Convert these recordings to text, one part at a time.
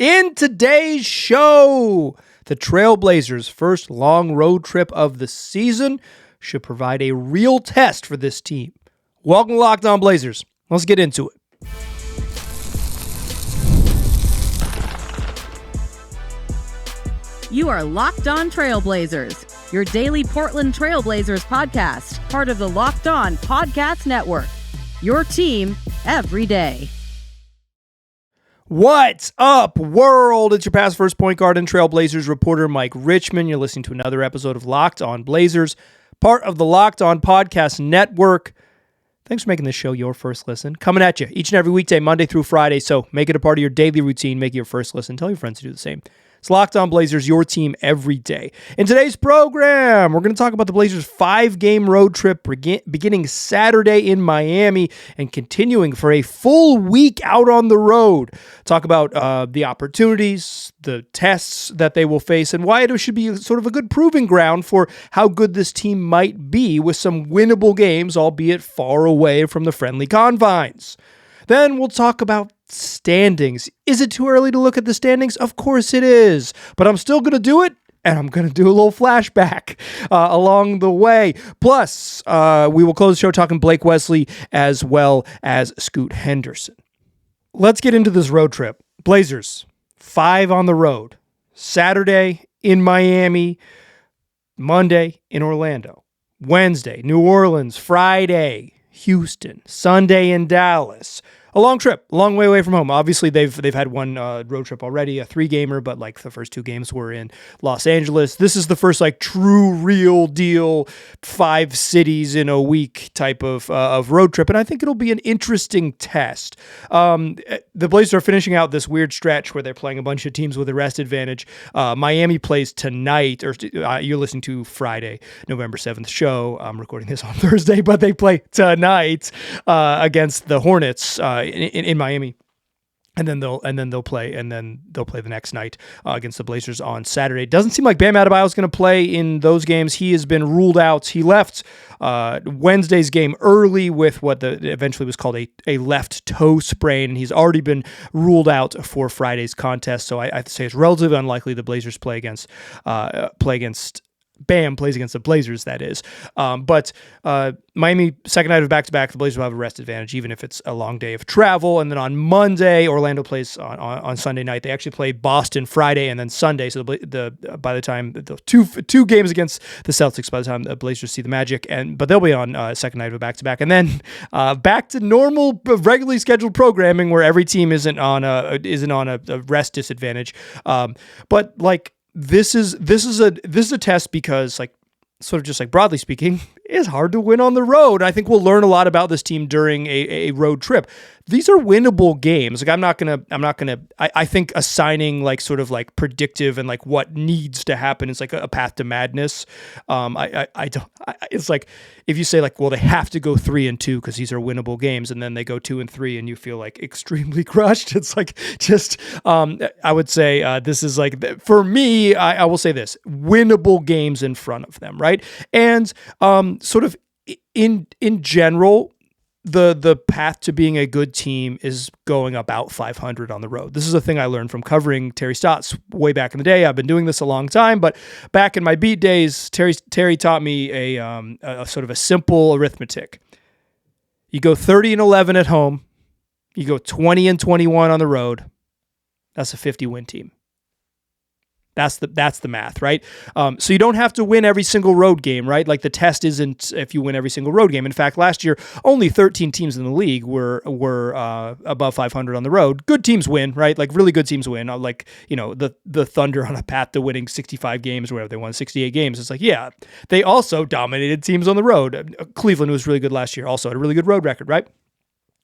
In today's show, the Trailblazers' first long road trip of the season should provide a real test for this team. Welcome to Locked On Blazers. Let's get into it. You are Locked On Trailblazers, your daily Portland Trailblazers podcast, part of the Locked On Podcast Network. Your team every day. What's up, world? It's your past first point guard and Trailblazers reporter, Mike Richmond. You're listening to another episode of Locked On Blazers, part of the Locked On Podcast Network. Thanks for making this show your first listen. Coming at you each and every weekday, Monday through Friday. So make it a part of your daily routine. Make it your first listen. Tell your friends to do the same. It's Locked On Blazers, your team every day. In today's program, we're going to talk about the Blazers' 5-game road trip beginning Saturday in Miami and continuing for a full week out on the road. Talk about the opportunities, the tests that they will face, and why it should be sort of a good proving ground for how good this team might be with some winnable games, albeit far away from the friendly confines. Then we'll talk about standings. Is it too early to look at the standings? Of course it is, but I'm still going to do it, and I'm going to do a little flashback along the way. Plus, we will close the show talking Blake Wesley as well as Scoot Henderson. Let's get into this road trip. Blazers, 5 on the road. Saturday in Miami, Monday in Orlando, Wednesday, New Orleans, Friday, Houston, Sunday in Dallas. A long trip, a long way away from home. Obviously, they've had one road trip already, a 3-gamer, but like the first 2 games were in Los Angeles. This is the first like true, real deal 5 cities in a week type of road trip, and I think it'll be an interesting test. The Blazers are finishing out this weird stretch where they're playing a bunch of teams with a rest advantage. Miami plays tonight, or you're listening to Friday, November 7th show. I'm recording this on Thursday, but they play tonight against the Hornets. In Miami, and then they'll play the next night against the Blazers on Saturday. Doesn't seem like Bam Adebayo is going to play in those games. He has been ruled out. He left Wednesday's game early with what eventually was called a left toe sprain, and he's already been ruled out for Friday's contest. So I have to say it's relatively unlikely the Blazers play against Bam plays against the Blazers, that is. But Miami, second night of back-to-back, the Blazers will have a rest advantage, even if it's a long day of travel. And then on Monday, Orlando plays on Sunday night. They actually play Boston Friday and then Sunday. So by the time the two games against the Celtics, by the time the Blazers see the Magic, but they'll be on second night of a back-to-back. And then back to normal, regularly scheduled programming where every team isn't on a rest disadvantage. But like, This is a test because, like, sort of just like broadly speaking, it's hard to win on the road. I think we'll learn a lot about this team during a road trip. These are winnable games. Like I think assigning like sort of like predictive and like what needs to happen is like a path to madness. It's like if you say like, well, they have to go 3-2 because these are winnable games, and then they go 2-3 and you feel like extremely crushed. It's like just, I would say this is like, for me, I will say this, winnable games in front of them, right? And sort of in general, the path to being a good team is going about 500 on the road. This is a thing I learned from covering Terry Stotts way back in the day. I've been doing this a long time, but back in my beat days, Terry taught me a sort of a simple arithmetic. You go 30-11 at home, you go 20-21 on the road. That's a 50-win team. That's the math, right? So you don't have to win every single road game, right? Like the test isn't if you win every single road game. In fact, last year, only 13 teams in the league were above 500 on the road. Good teams win, right? Like really good teams win. Like, you know, the Thunder on a path to winning 65 games or whatever. They won 68 games. It's like, yeah, they also dominated teams on the road. Cleveland was really good last year. Also had a really good road record, right?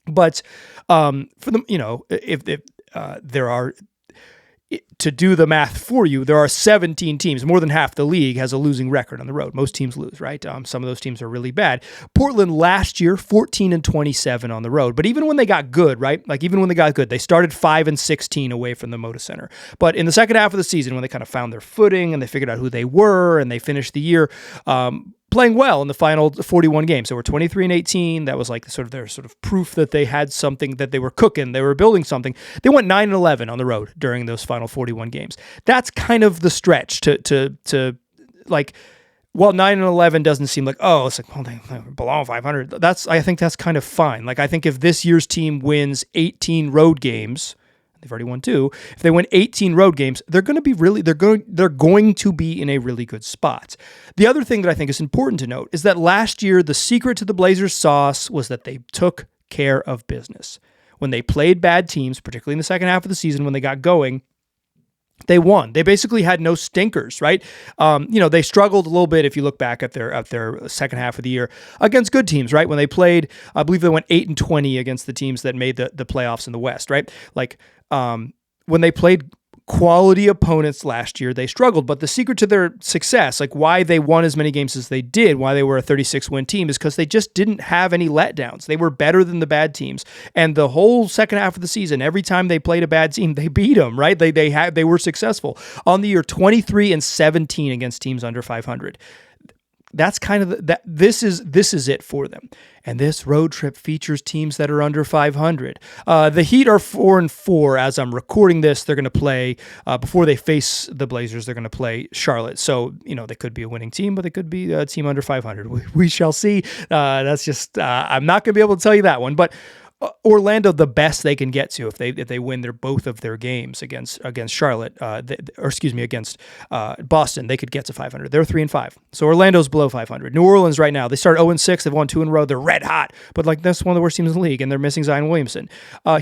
But for them, you know, if there are, to do the math for you, there are 17 teams. More than half the league has a losing record on the road. Most teams lose, right? Some of those teams are really bad. Portland last year, 14-27 on the road. But even when they got good, right? Like even when they got good, they started 5-16 away from the Moda Center. But in the second half of the season, when they kind of found their footing and they figured out who they were and they finished the year, playing well in the final 41 games. They were 23-18. That was like their proof that they had something, that they were cooking, they were building something. They went 9-11 on the road during those final 41 games. That's kind of the stretch to like, well, 9-11 doesn't seem like, oh, it's like, well, they belong 500. I think that's kind of fine. Like, I think if this year's team wins 18 road games, they've already won 2. If they win 18 road games, they're going to be in a really good spot. The other thing that I think is important to note is that last year, the secret to the Blazers' sauce was that they took care of business. When they played bad teams, particularly in the second half of the season, when they got going, they won. They basically had no stinkers, right? They struggled a little bit if you look back at their second half of the year against good teams, right? When they played, I believe they went 8-20 against the teams that made the playoffs in the West, right? Like, when they played quality opponents last year, they struggled. But the secret to their success, like why they won as many games as they did, why they were a 36-win team, is because they just didn't have any letdowns. They were better than the bad teams. And the whole second half of the season, every time they played a bad team, they beat them, right? They were successful. On the year, 23-17 against teams under 500. That's kind of this is it for them. And this road trip features teams that are under 500. The Heat are 4-4 as I'm recording this. They're going to play before they face the Blazers. They're going to play Charlotte. So they could be a winning team, but they could be a team under 500. We shall see. That's just I'm not going to be able to tell you that one, but. Orlando, the best they can get to if they win both of their games against Charlotte, against Boston, they could get to 500. They're 3-5, so Orlando's below 500. New Orleans right now, they start 0-6. They've won 2 in a row. They're red hot, but like that's one of the worst teams in the league, and they're missing Zion Williamson.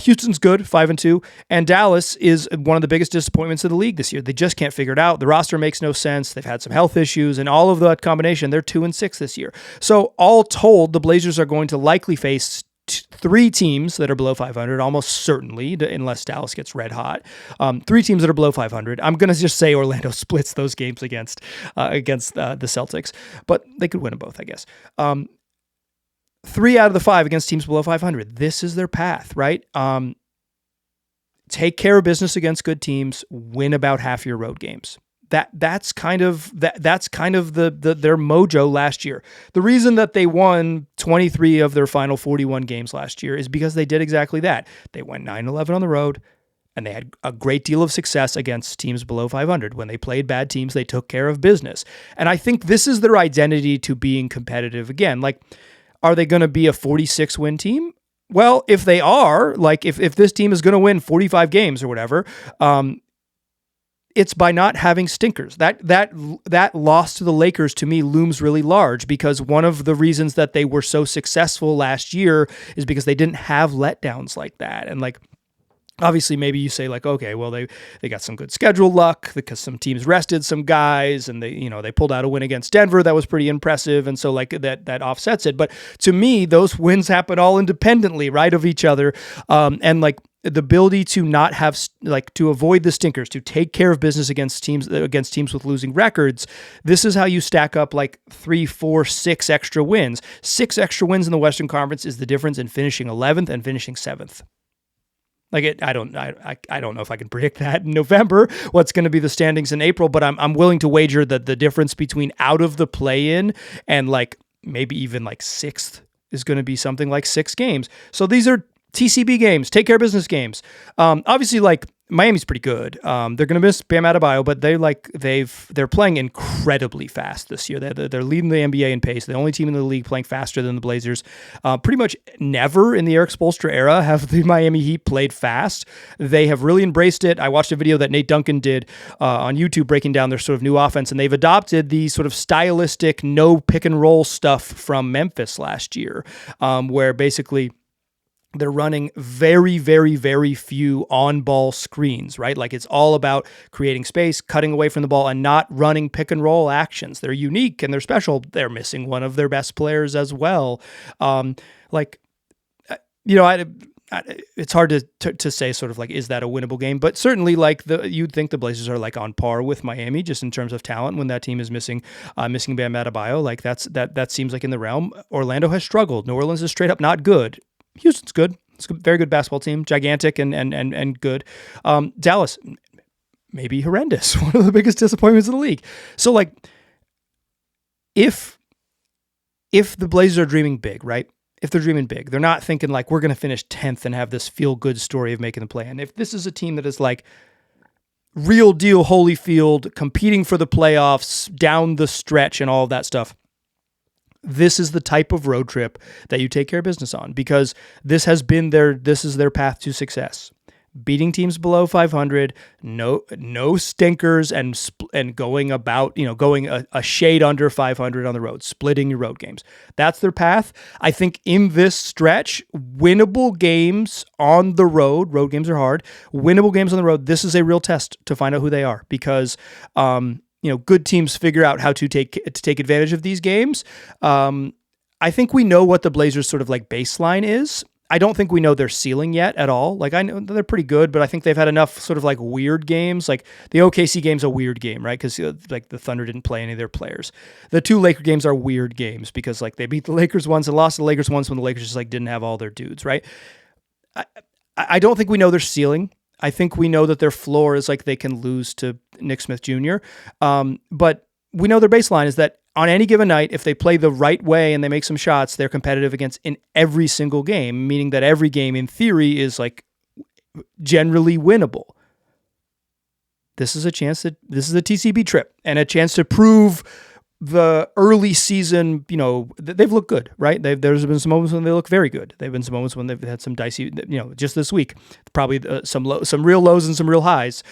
Houston's good, 5-2, and Dallas is one of the biggest disappointments of the league this year. They just can't figure it out. The roster makes no sense. They've had some health issues, and all of that combination, they're 2-6 this year. So all told, the Blazers are going to likely face 3 teams that are below 500, almost certainly, unless Dallas gets red hot. 3 teams that are below 500. I'm going to just say Orlando splits those games against the Celtics, but they could win them both, I guess. 3 out of the 5 against teams below 500. This is their path, right? Take care of business against good teams. Win about half your road games. That's kind of their mojo last year. The reason that they won 23 of their final 41 games last year is because they did exactly that. They went 9-11 on the road, and they had a great deal of success against teams below 500. When they played bad teams, they took care of business. And I think this is their identity to being competitive again. Like, are they going to be a 46-win team? Well, if they are, like if this team is going to win 45 games or whatever, it's by not having stinkers. That loss to the Lakers to me looms really large, because one of the reasons that they were so successful last year is because they didn't have letdowns like that. And like, obviously, maybe you say like, okay, well, they got some good schedule luck because some teams rested some guys, and they pulled out a win against Denver that was pretty impressive, and so like that offsets it. But to me, those wins happen all independently, right, of each other, and like the ability to not have to avoid the stinkers, to take care of business against teams with losing records. This is how you stack up like 3, 4, 6 extra wins. 6 extra wins in the Western Conference is the difference in finishing 11th and finishing 7th. Like I don't know if I can predict that in November, what's going to be the standings in April, but I'm willing to wager that the difference between out of the play-in and like maybe even like 6th is going to be something like 6 games. So these are TCB games, take care of business games. Obviously, like Miami's pretty good. They're going to miss Bam Adebayo, but they're playing incredibly fast this year. They're leading the NBA in pace. The only team in the league playing faster than the Blazers. Pretty much never in the Eric Spoelstra era have the Miami Heat played fast. They have really embraced it. I watched a video that Nate Duncan did on YouTube breaking down their sort of new offense, and they've adopted the sort of stylistic no pick and roll stuff from Memphis last year, where basically they're running very, very, very few on-ball screens, right? Like it's all about creating space, cutting away from the ball, and not running pick-and-roll actions. They're unique and they're special. They're missing one of their best players as well. It's hard to say sort of like, is that a winnable game? But certainly like you'd think the Blazers are like on par with Miami just in terms of talent when that team is missing Bam Adebayo. Like that seems like in the realm. Orlando has struggled. New Orleans is straight up not good. Houston's good. It's a very good basketball team, gigantic and good. Dallas, maybe horrendous. One of the biggest disappointments in the league. So like, if if the Blazers are dreaming big, right? If they're dreaming big, they're not thinking like we're going to finish 10th and have this feel-good story of making the play. And if this is a team that is like real deal Holyfield, competing for the playoffs down the stretch and all of that stuff, this is the type of road trip that you take care of business on, because this is their path to success. Beating teams below 500, no stinkers, and going about, going a shade under 500 on the road, splitting your road games. That's their path. I think in this stretch, winnable games on the road games are hard, winnable games on the road, this is a real test to find out who they are, because good teams figure out how to take advantage of these games. I think we know what the Blazers' sort of like baseline is. I don't think we know their ceiling yet at all. Like, I know they're pretty good, but I think they've had enough sort of like weird games. Like the OKC game's a weird game, right? Because like the Thunder didn't play any of their players. The 2 Laker games are weird games because like they beat the Lakers once and lost to the Lakers once when the Lakers just like didn't have all their dudes, right? I don't think we know their ceiling. I think we know that their floor is like they can lose to Nick Smith Jr. But we know their baseline is that on any given night, if they play the right way and they make some shots, they're competitive against in every single game, meaning that every game in theory is like generally winnable. This is a TCB trip and a chance to prove the early season, they've looked good, right? There's been some moments when they look very good. There've been some moments when they've had some dicey, just this week, probably some real lows and some real highs.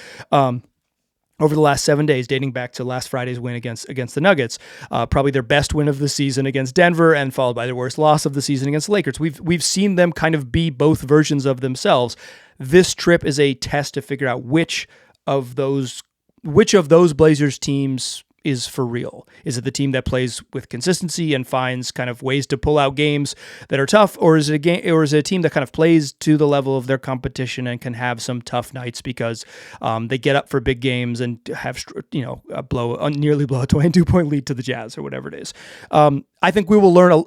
Over the last 7 days, dating back to last Friday's win against the Nuggets, probably their best win of the season against Denver, and followed by their worst loss of the season against the Lakers. We've seen them kind of be both versions of themselves. This trip is a test to figure out which of those Blazers teams is for real. Is it the team that plays with consistency and finds kind of ways to pull out games that are tough, or is it a team that kind of plays to the level of their competition and can have some tough nights because they get up for big games and have nearly blow a 22-point lead to the Jazz or whatever it is. I think we will learn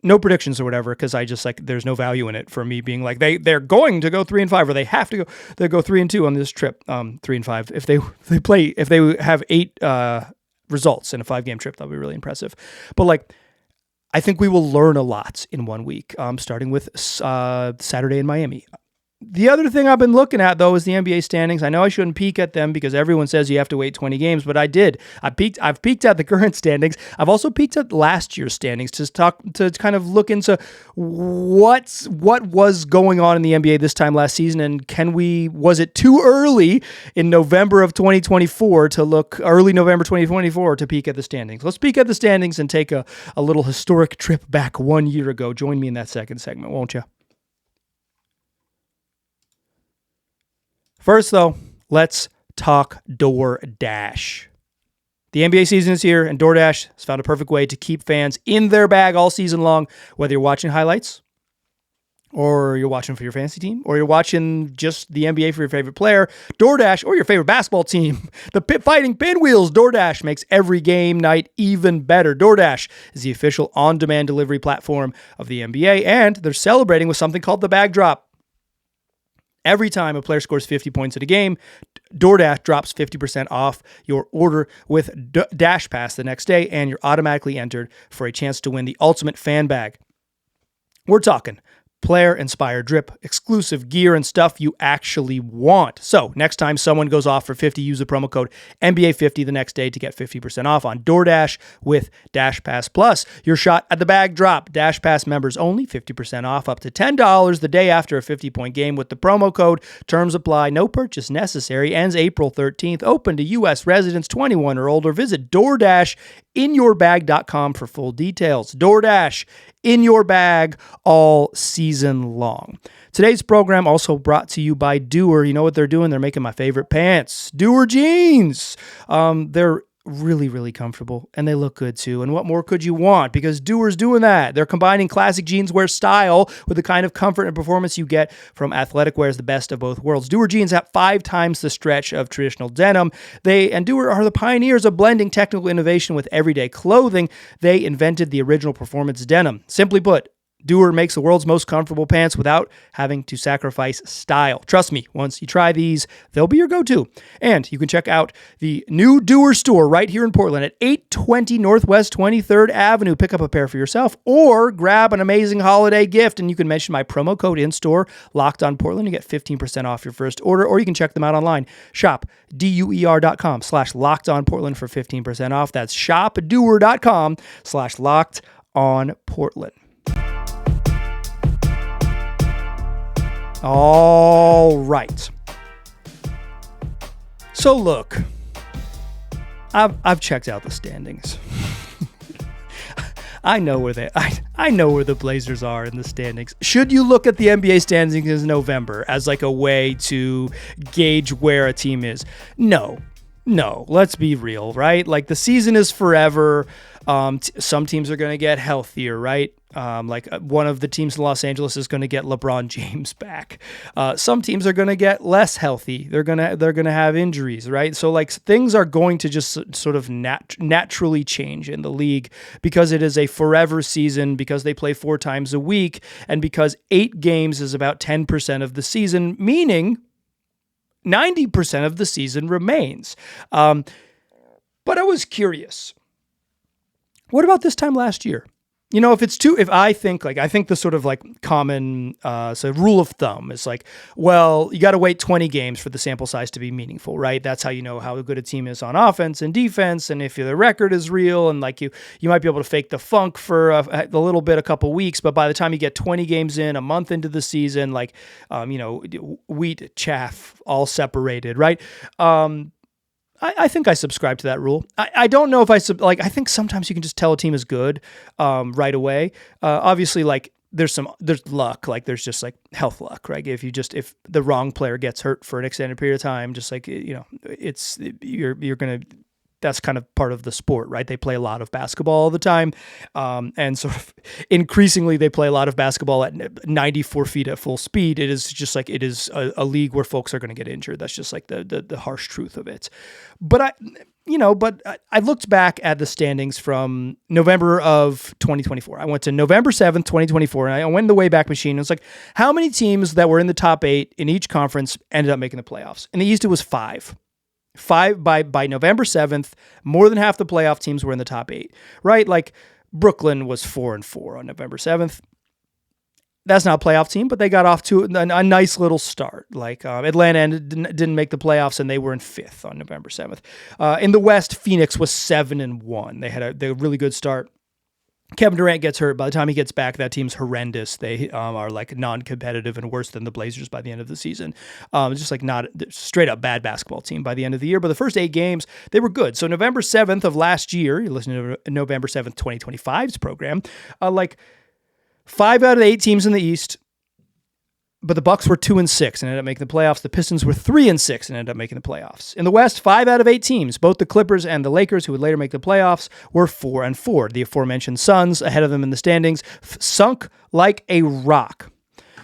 no predictions or whatever, because I just like there's no value in it for me being like they're going to go 3-5 or they have to go. They go 3-2 on this trip. 3-5 if they have 8 results in a 5-game trip, that'll be really impressive. But like I think we will learn a lot in 1 week, starting with Saturday in Miami. The other thing I've been looking at, though, is the NBA standings. I know I shouldn't peek at them because everyone says you have to wait 20 games, but I did. I've peeked at the current standings. I've also peeked at last year's standings to kind of look into what was going on in the NBA this time last season, and was it too early in November of 2024 to look, early November 2024 to peek at the standings? Let's peek at the standings and take a little historic trip back 1 year ago. Join me in that second segment, won't you? First, though, let's talk DoorDash. The NBA season is here, and DoorDash has found a perfect way to keep fans in their bag all season long, whether you're watching highlights, or you're watching for your fantasy team, or you're watching just the NBA for your favorite player. DoorDash, or your favorite basketball team. The Fighting Pinwheels. DoorDash makes every game night even better. DoorDash is the official on-demand delivery platform of the NBA, and they're celebrating with something called the Bag Drop. Every time a player scores 50 points in a game, DoorDash drops 50% off your order with Dash Pass the next day, and you're automatically entered for a chance to win the ultimate fan bag. We're talking player-inspired drip, exclusive gear, and stuff you actually want. So next time someone goes off for 50, use the promo code NBA50 the next day to get 50% off on DoorDash with Dash Pass. Plus, your shot at the bag drop. Dash Pass members only, 50% off up to $10 the day after a 50-point game with the promo code. Terms apply. No purchase necessary. Ends April 13th. Open to U.S. residents 21 or older. Visit DoorDashInYourBag.com for full details. DoorDash in your bag all season long. Today's program also brought to you by DUER. You know what they're doing? They're making my favorite pants, DUER jeans. They're really, really comfortable, and they look good too. And what more could you want? Because DUER's doing that. They're combining classic jeanswear style with the kind of comfort and performance you get from athletic wear, is the best of both worlds. DUER jeans have 5 times the stretch of traditional denim. DUER are the pioneers of blending technical innovation with everyday clothing. They invented the original performance denim. Simply put, DUER makes the world's most comfortable pants without having to sacrifice style. Trust me, once you try these, they'll be your go-to. And you can check out the new DUER store right here in Portland at 820 Northwest 23rd Avenue. Pick up a pair for yourself or grab an amazing holiday gift, and you can mention my promo code in-store, Locked On Portland, to get 15% off your first order, or you can check them out online. Shop DUER.com/LockedOnPortland for 15% off. That's shopDUER.com/LockedOnPortland. All right. So look, I've checked out the standings. I know where the Blazers are in the standings. Should you look at the NBA standings in November as like a way to gauge where a team is? No, let's be real, right? Like the season is forever. Some teams are going to get healthier, right? Like one of the teams in Los Angeles is going to get LeBron James back. Some teams are going to get less healthy. They're going to have injuries, right? So like things are going to just sort of naturally change in the league because it is a forever season, because they play 4 times a week, and because 8 games is about 10% of the season, meaning 90% of the season remains. But I was curious. What about this time last year? You know, I think the sort of like common rule of thumb is like, well, you got to wait 20 games for the sample size to be meaningful, right? That's how you know how good a team is on offense and defense, and if the record is real, and like you might be able to fake the funk for a little bit, a couple weeks, but by the time you get 20 games in, a month into the season, like, wheat, chaff, all separated, right? I think I subscribe to that rule. I don't know if I think sometimes you can just tell a team is good right away. Obviously, like there's luck, like there's just like health luck, right? If the wrong player gets hurt for an extended period of time, just like, you're going to, that's kind of part of the sport, right? They play a lot of basketball all the time. And sort of increasingly they play a lot of basketball at 94 feet at full speed. It is just like, it is a league where folks are going to get injured. That's just like the harsh truth of it. But I looked back at the standings from November of 2024. I went to November 7th, 2024, and I went in the Wayback Machine. It was like, how many teams that were in the top 8 in each conference ended up making the playoffs? In the East, it was 5. 5 by November 7th, more than half the playoff teams were in the top 8, right? Like Brooklyn was 4-4 on November 7th. That's not a playoff team, but they got off to a nice little start. Like Atlanta didn't make the playoffs, and they were in 5th on November 7th. In the West, Phoenix was 7-1. They had a really good start. Kevin Durant gets hurt. By the time he gets back, that team's horrendous. They are like non-competitive and worse than the Blazers by the end of the season. It's just like not straight up bad basketball team by the end of the year. But the first 8 games, they were good. So November 7th of last year, you're listening to November 7th, 2025's program, like 5 out of the 8 teams in the East. But the Bucks were 2-6 and ended up making the playoffs. The Pistons were 3-6 and ended up making the playoffs. In the West, 5 out of 8 teams, both the Clippers and the Lakers, who would later make the playoffs, were 4-4. The aforementioned Suns, ahead of them in the standings, sunk like a rock.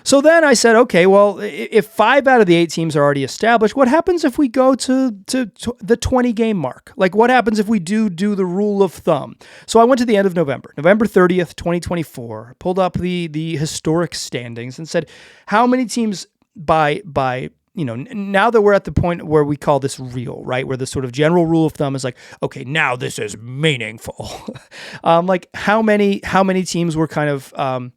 So then I said, okay, well, if 5 out of the 8 teams are already established, what happens if we go to the 20-game mark? Like, what happens if we do the rule of thumb? So I went to the end of November 30th, 2024, pulled up the historic standings and said, how many teams by now that we're at the point where we call this real, right? Where the sort of general rule of thumb is like, okay, now this is meaningful. Like how many teams were kind of,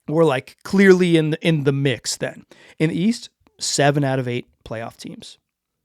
were like clearly in the mix then. In the East, 7 out of 8 playoff teams.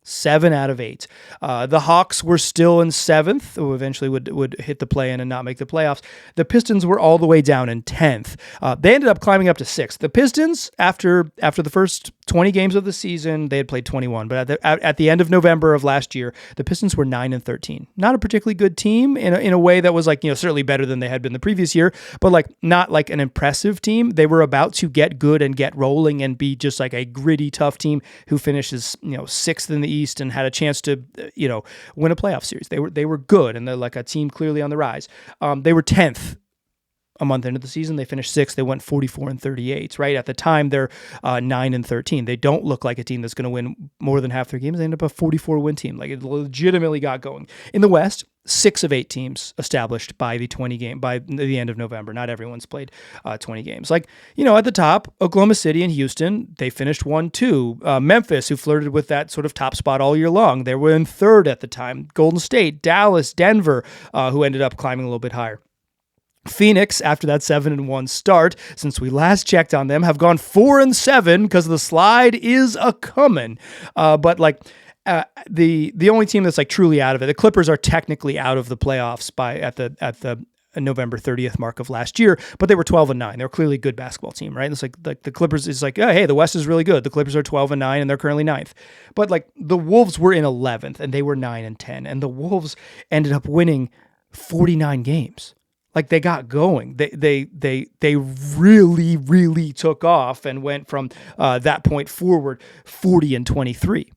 7 out of 8. The Hawks were still in 7th, who eventually would hit the play-in and not make the playoffs. The Pistons were all the way down in 10th. They ended up climbing up to 6th. The Pistons, after the first 20 games of the season, they had played 21. But at the end of November of last year, the Pistons were 9-13. Not a particularly good team in a way that was like, certainly better than they had been the previous year, but like not like an impressive team. They were about to get good and get rolling and be just like a gritty, tough team who finishes 6th in the East and had a chance to win a playoff series. They were good, and they're like a team clearly on the rise. They were 10th a month into the season. They finished sixth. They went 44-38, right? At the time, they're 9-13. They don't look like a team that's going to win more than half their games. They end up a 44-win team. Like, it legitimately got going. In the West, 6 of 8 teams established by the end of November. Not everyone's played 20 games. Like, at the top, Oklahoma City and Houston, they finished 1-2. Memphis, who flirted with that sort of top spot all year long, they were in third at the time. Golden State, Dallas, Denver, who ended up climbing a little bit higher. Phoenix, after that 7-1 start, since we last checked on them, have gone 4-7 because the slide is a coming. But the only team that's like truly out of it, the Clippers are technically out of the playoffs at the November 30th mark of last year, but they were 12-9. They're clearly a good basketball team, right? It's like the Clippers is like, oh, hey, the West is really good. The Clippers are 12-9 and they're currently 9th. But like the Wolves were in 11th and they were 9-10, and the Wolves ended up winning 49 games. Like, they got going. They really, really took off and went from that point forward 40-23.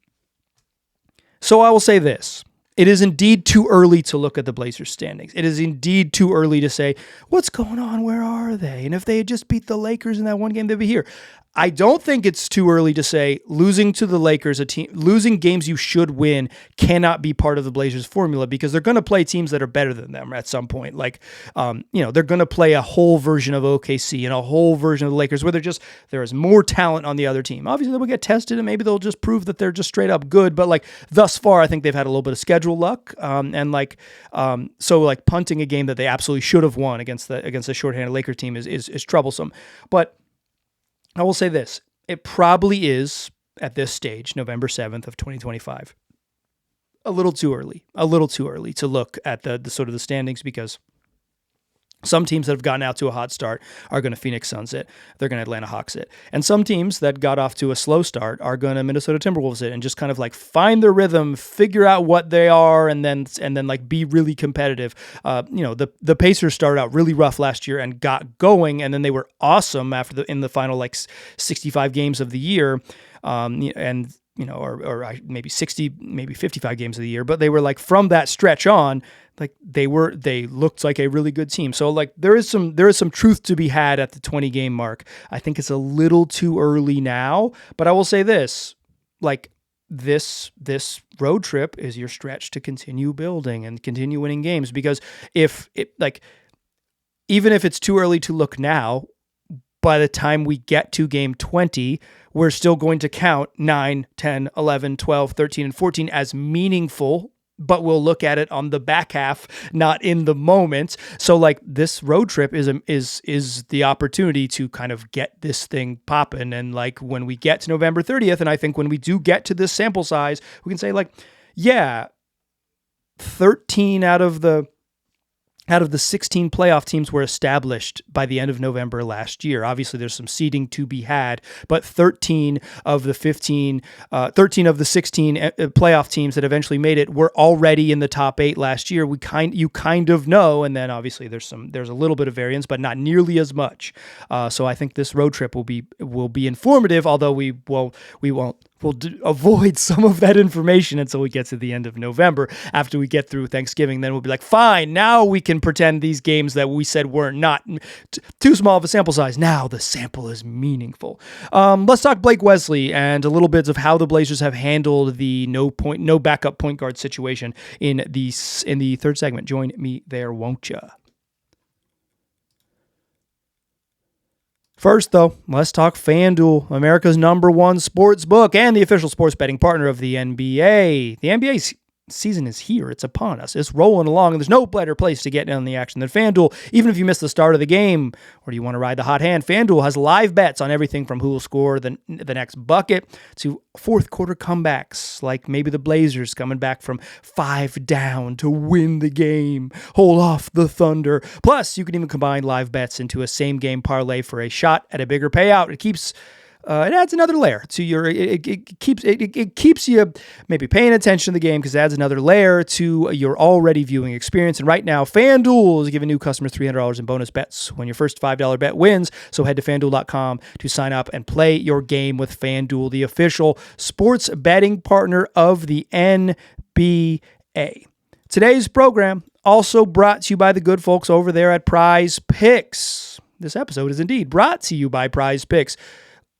So I will say this. It is indeed too early to look at the Blazers standings. It is indeed too early to say, what's going on? Where are they? And if they had just beat the Lakers in that one game, they'd be here. I don't think it's too early to say losing to the Lakers, losing games you should win, cannot be part of the Blazers formula, because they're going to play teams that are better than them at some point. Like, they're going to play a whole version of OKC and a whole version of the Lakers where there is more talent on the other team. Obviously, they will get tested and maybe they'll just prove that they're just straight up good. But like, thus far, I think they've had a little bit of schedule luck. So punting a game that they absolutely should have won against the shorthanded Laker team is troublesome. But I will say this, it probably is, at this stage, November 7th of 2025, a little too early to look at the sort of the standings, because some teams that have gotten out to a hot start are going to Phoenix Suns it. They're going to Atlanta Hawks it. And some teams that got off to a slow start are going to Minnesota Timberwolves it, and just kind of like find their rhythm, figure out what they are, and then like be really competitive. The Pacers started out really rough last year and got going, and then they were awesome in the final 65 games of the year. Or maybe 60, maybe 55 games of the year, but they were like, from that stretch on, like they looked like a really good team. So like there is some truth to be had at the 20 game mark. I think it's a little too early now, but I will say this, like this road trip is your stretch to continue building and continue winning games, because even if it's too early to look now, by the time we get to game 20, we're still going to count 9, 10, 11, 12, 13, and 14 as meaningful, but we'll look at it on the back half, not in the moment. So like this road trip is the opportunity to kind of get this thing popping. And like when we get to November 30th, and I think when we do get to this sample size, we can say like, yeah, 13 out of the 16 playoff teams were established by the end of November last year. Obviously, there's some seeding to be had, but 13 of the 16 playoff teams that eventually made it were already in the top 8 last year. You kind of know, and then obviously there's a little bit of variance, but not nearly as much. So I think this road trip will be informative, although we'll avoid some of that information until we get to the end of November. After we get through Thanksgiving, then we'll be like, fine, now we can pretend these games that we said were not too small of a sample size. Now the sample is meaningful. Let's talk Blake Wesley and a little bit of how the Blazers have handled the no backup point guard situation in the third segment. Join me there, won't ya? First, though, let's talk FanDuel, America's #1 sports book and the official sports betting partner of the NBA. The NBA season is here. It's upon us. It's rolling along, and there's no better place to get in on the action than FanDuel. Even if you miss the start of the game, or do you want to ride the hot hand, FanDuel has live bets on everything from who will score the next bucket to fourth quarter comebacks, like maybe the Blazers coming back from 5 down to win the game, hold off the Thunder. Plus, you can even combine live bets into a same game parlay for a shot at a bigger payout. It adds another layer to your. It keeps you maybe paying attention to the game, because it adds another layer to your already viewing experience. And right now, FanDuel is giving new customers $300 in bonus bets when your first $5 bet wins. So head to FanDuel.com to sign up and play your game with FanDuel, the official sports betting partner of the NBA. Today's program also brought to you by the good folks over there at Prize Picks. This episode is indeed brought to you by Prize Picks.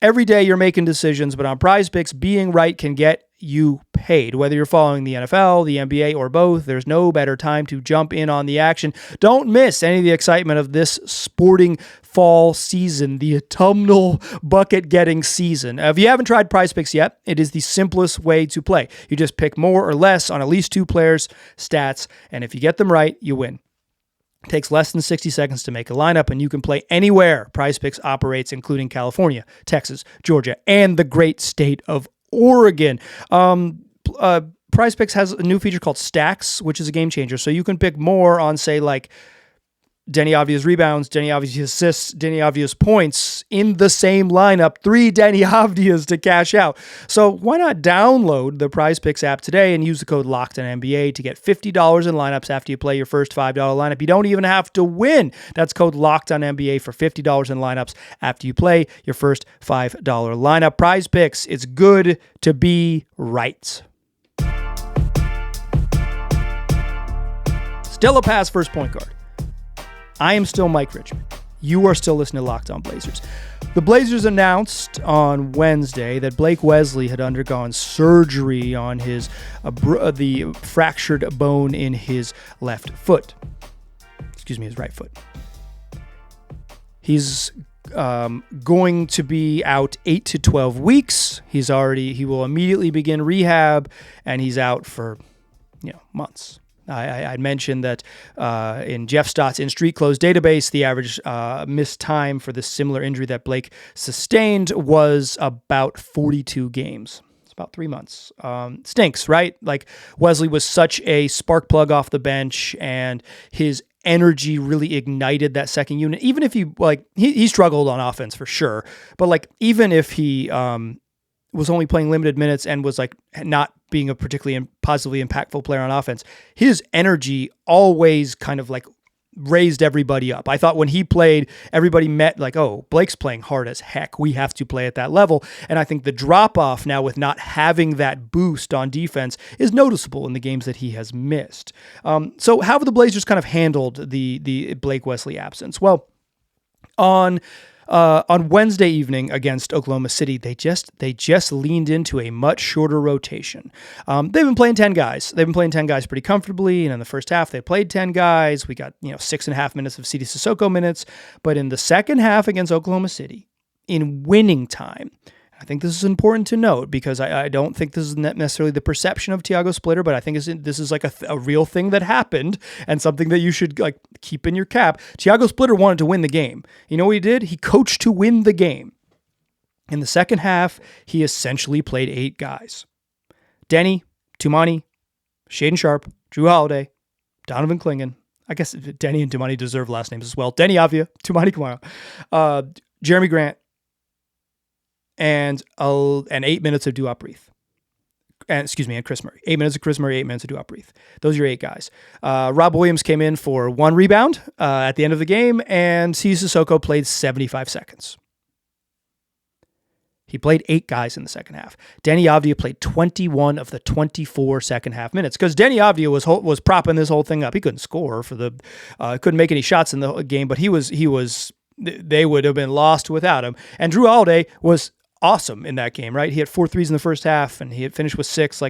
Every day you're making decisions, but on Prize Picks, being right can get you paid. Whether you're following the NFL, the NBA, or both, there's no better time to jump in on the action. Don't miss any of the excitement of this sporting fall season, the autumnal bucket-getting season. If you haven't tried Prize Picks yet, it is the simplest way to play. You just pick more or less on at least two players' stats, and if you get them right, you win. It takes less than 60 seconds to make a lineup, and you can play anywhere Prize Picks operates, including California, Texas, Georgia, and the great state of Oregon. Prize Picks has a new feature called Stacks, which is a game changer. So you can pick more on, say, like Denny Avdia's rebounds, Denny Avdia's assists, Denny Avdia's points in the same lineup, 3 Denny Avdias to cash out. So why not download the Prize Picks app today and use the code LOCKEDONNBA to get $50 in lineups after you play your first $5 lineup. You don't even have to win. That's code LOCKEDONNBA for $50 in lineups after you play your first $5 lineup. Prize Picks, it's good to be right. Still a pass first point guard. I am still Mike Richmond. You are still listening to Locked On Blazers. The Blazers announced on Wednesday that Blake Wesley had undergone surgery on his the fractured bone in his left foot. Excuse me, his right foot. He's going to be out 8 to 12 weeks. He will immediately begin rehab, and he's out for months. I mentioned that in Jeff Stott's In Street Clothes database, the average missed time for this similar injury that Blake sustained was about 42 games. It's about 3 months. Stinks, right? Like, Wesley was such a spark plug off the bench, and his energy really ignited that second unit. Even if he struggled on offense for sure, but even if he was only playing limited minutes and was not being a particularly positively impactful player on offense, his energy always kind of raised everybody up. I thought when he played, everybody met oh, Blake's playing hard as heck. We have to play at that level. And I think the drop off now with not having that boost on defense is noticeable in the games that he has missed. So how have the Blazers kind of handled the Blake Wesley absence? Well, on Wednesday evening against Oklahoma City, they just leaned into a much shorter rotation. They've been playing 10 guys. They've been playing 10 guys pretty comfortably, and in the first half they played 10 guys. We got 6.5 minutes of Sidi Sissoko minutes, but in the second half against Oklahoma City, in winning time, I think this is important to note because I don't think this is necessarily the perception of Tiago Splitter, but I think this is a real thing that happened and something that you should keep in your cap. Tiago Splitter wanted to win the game. You know what he did? He coached to win the game. In the second half, he essentially played 8 guys. Denny, Tumani, Shaedon Sharpe, Drew Holiday, Donovan Clingan. I guess Denny and Tumani deserve last names as well. Denny Avdia, Tumani Kamara, Jeremy Grant, and 8 minutes of Duop Reith. And Chris Murray. 8 minutes of Chris Murray, 8 minutes of Duop Reith. Those are your 8 guys. Rob Williams came in for 1 rebound at the end of the game, and Sidi Sissoko played 75 seconds. He played 8 guys in the second half. Denny Avdia played 21 of the 24 second half minutes because Denny Avdia was propping this whole thing up. He couldn't score couldn't make any shots in the game, but they would have been lost without him. And Drew Holiday was awesome in that game, right? He had 4 threes in the first half, and he had finished with 6.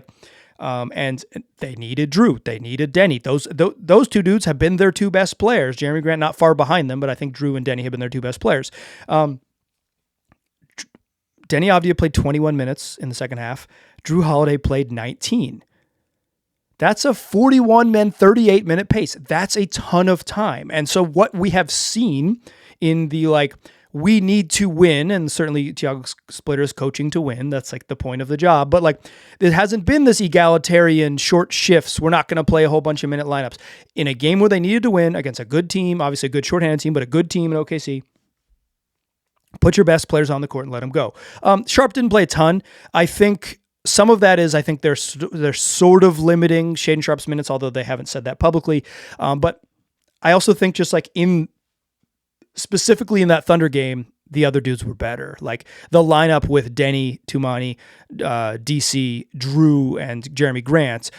And they needed Drew. They needed Denny. Those 2 dudes have been their 2 best players. Jeremy Grant not far behind them, but I think Drew and Denny have been their 2 best players. Denny Avdia played 21 minutes in the second half. Drew Holiday played 19. That's a 41-man, 38-minute pace. That's a ton of time. And so what we have seen in the we need to win, and certainly Tiago Splitter's coaching to win. That's the point of the job. But it hasn't been this egalitarian short shifts. We're not going to play a whole bunch of minute lineups. In a game where they needed to win against a good team, obviously a good shorthanded team, but a good team in OKC, put your best players on the court and let them go. Sharpe didn't play a ton. I think some of that is they're sort of limiting Shaedon Sharpe's minutes, although they haven't said that publicly. But I also think just specifically in that Thunder game, the other dudes were better. The lineup with Denny, Tumani, DC, Drew, and Jeremy Grant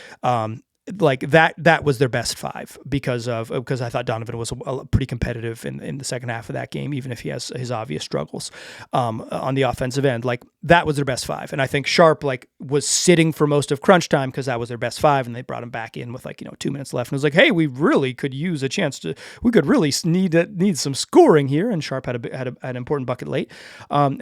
like that was their best five because I thought Donovan was pretty competitive in the second half of that game, even if he has his obvious struggles on the offensive end. Like that was their best five, and I think Sharp like was sitting for most of crunch time because that was their best five, and they brought him back in with 2 minutes left, and it was like, hey, we really could use a chance we could really need some scoring here, and Sharp had an important bucket late, and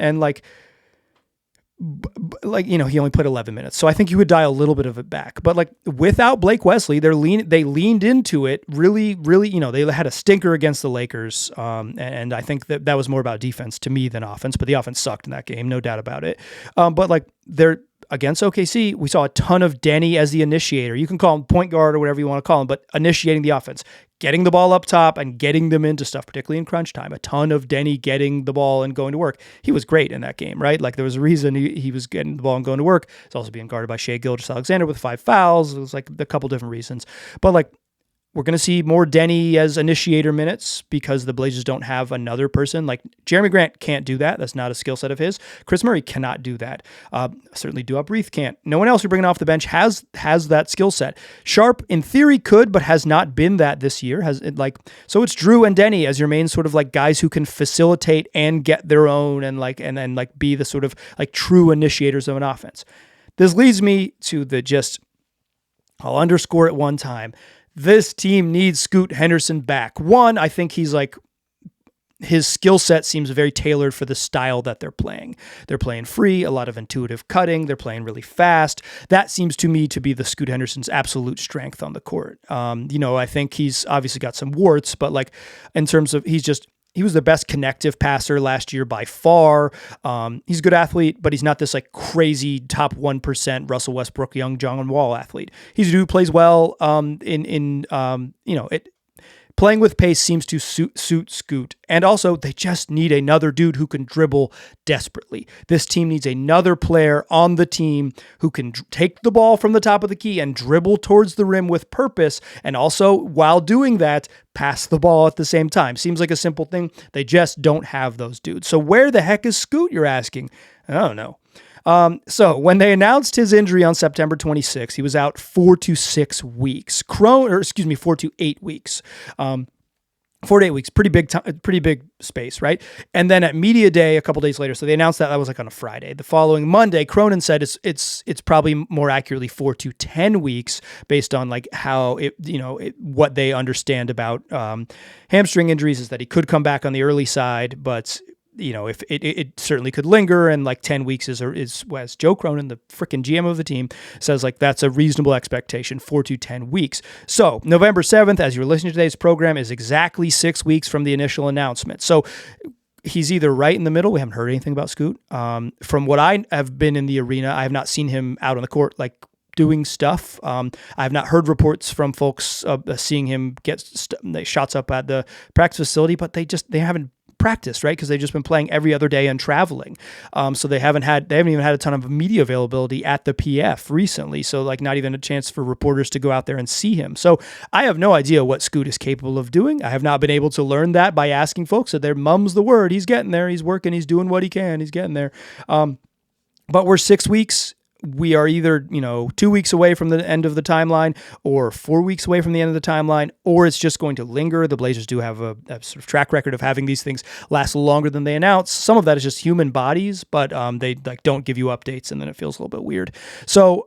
he only played 11 minutes. So I think you would dial a little bit of it back. But without Blake Wesley, they leaned into it really, really, they had a stinker against the Lakers. And I think that was more about defense to me than offense, but the offense sucked in that game, no doubt about it. But they're against OKC, we saw a ton of Denny as the initiator. You can call him point guard or whatever you want to call him, but initiating the offense, getting the ball up top and getting them into stuff, particularly in crunch time. A ton of Denny getting the ball and going to work. He was great in that game, right? There was a reason he was getting the ball and going to work. It's also being guarded by Shai Gilgeous-Alexander with 5 fouls. It was a couple different reasons. But we're going to see more Denny as initiator minutes because the Blazers don't have another person. Jeremy Grant can't do that. That's not a skill set of his. Chris Murray cannot do that. Certainly Duop Reith can't. No one else you're bringing off the bench has that skill set. Sharp, in theory, could, but has not been that this year. So it's Drew and Denny as your main sort of guys who can facilitate and get their own and then be the sort of true initiators of an offense. This leads me to I'll underscore it one time. This team needs Scoot Henderson back. One, I think he's his skill set seems very tailored for the style that they're playing. They're playing free, a lot of intuitive cutting. They're playing really fast. That seems to me to be the Scoot Henderson's absolute strength on the court. I think he's obviously got some warts, but in terms of he was the best connective passer last year by far. He's a good athlete, but he's not this crazy top 1% Russell Westbrook, young John Wall athlete. He's a dude who plays well playing with pace seems to suit Scoot. And also, they just need another dude who can dribble desperately. This team needs another player on the team who can take the ball from the top of the key and dribble towards the rim with purpose. And also, while doing that, pass the ball at the same time. Seems like a simple thing. They just don't have those dudes. So where the heck is Scoot, you're asking? I don't know. So when they announced his injury on September 26th, he was out 4 to 6 weeks. 4 to 8 weeks. 4 to 8 weeks, pretty big space, right? And then at media day, a couple days later, so they announced that was on a Friday. The following Monday, Cronin said it's probably more accurately 4 to 10 weeks based on how what they understand about hamstring injuries is that he could come back on the early side, but if it certainly could linger, and 10 weeks is as Joe Cronin, the freaking GM of the team, says that's a reasonable expectation, 4 to 10 weeks. So November 7th, as you're listening to today's program, is exactly 6 weeks from the initial announcement. So he's either right in the middle. We haven't heard anything about Scoot. From what I have been in the arena, I have not seen him out on the court doing stuff. I have not heard reports from folks seeing him get shots up at the practice facility, but they haven't practiced, right? Because they've just been playing every other day and traveling. So they haven't even had a ton of media availability at the PF recently. So not even a chance for reporters to go out there and see him. So I have no idea what Scoot is capable of doing. I have not been able to learn that by asking folks. So their mum's the word. He's getting there. He's working. He's doing what he can. He's getting there. But we're 6 weeks. We are either, 2 weeks away from the end of the timeline or 4 weeks away from the end of the timeline, or it's just going to linger. The Blazers do have a sort of track record of having these things last longer than they announce. Some of that is just human bodies, but they don't give you updates, and then it feels a little bit weird. So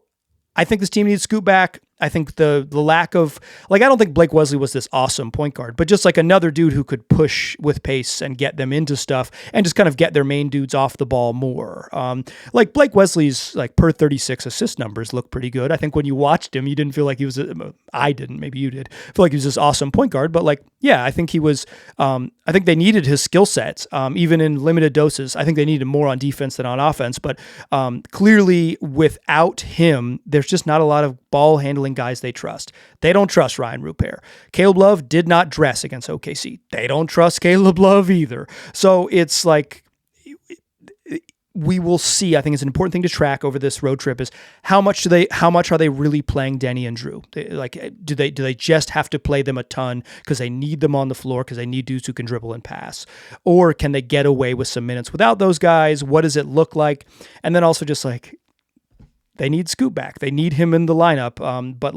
I think this team needs Scoot back. I think the lack of, I don't think Blake Wesley was this awesome point guard, but just another dude who could push with pace and get them into stuff and just kind of get their main dudes off the ball more. Blake Wesley's per 36 assist numbers look pretty good. I think when you watched him, you didn't feel like he was, I didn't, maybe you did, feel like he was this awesome point guard, but I think he was, I think they needed his skill sets, even in limited doses. I think they needed more on defense than on offense, but clearly without him, there's just not a lot of ball handling guys they trust. They don't trust Ryan Rupert. Caleb Love did not dress against OKC. They don't trust Caleb Love either. So it's we will see. I think it's an important thing to track over this road trip is how much are they really playing Denny and Drew? Do they just have to play them a ton because they need them on the floor because they need dudes who can dribble and pass? Or can they get away with some minutes without those guys? What does it look like? And then also just they need Scoot back. They need him in the lineup. But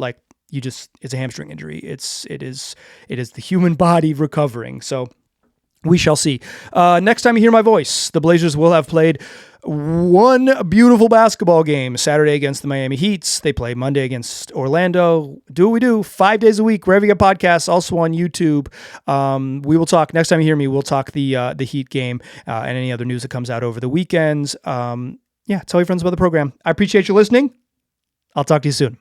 it's a hamstring injury. It is the human body recovering. So we shall see. Next time you hear my voice, the Blazers will have played one beautiful basketball game Saturday against the Miami Heats. They play Monday against Orlando. Do what we do 5 days a week, wherever you get podcasts, also on YouTube. We will talk next time you hear me. We'll talk the Heat game and any other news that comes out over the weekends. Tell your friends about the program. I appreciate you listening. I'll talk to you soon.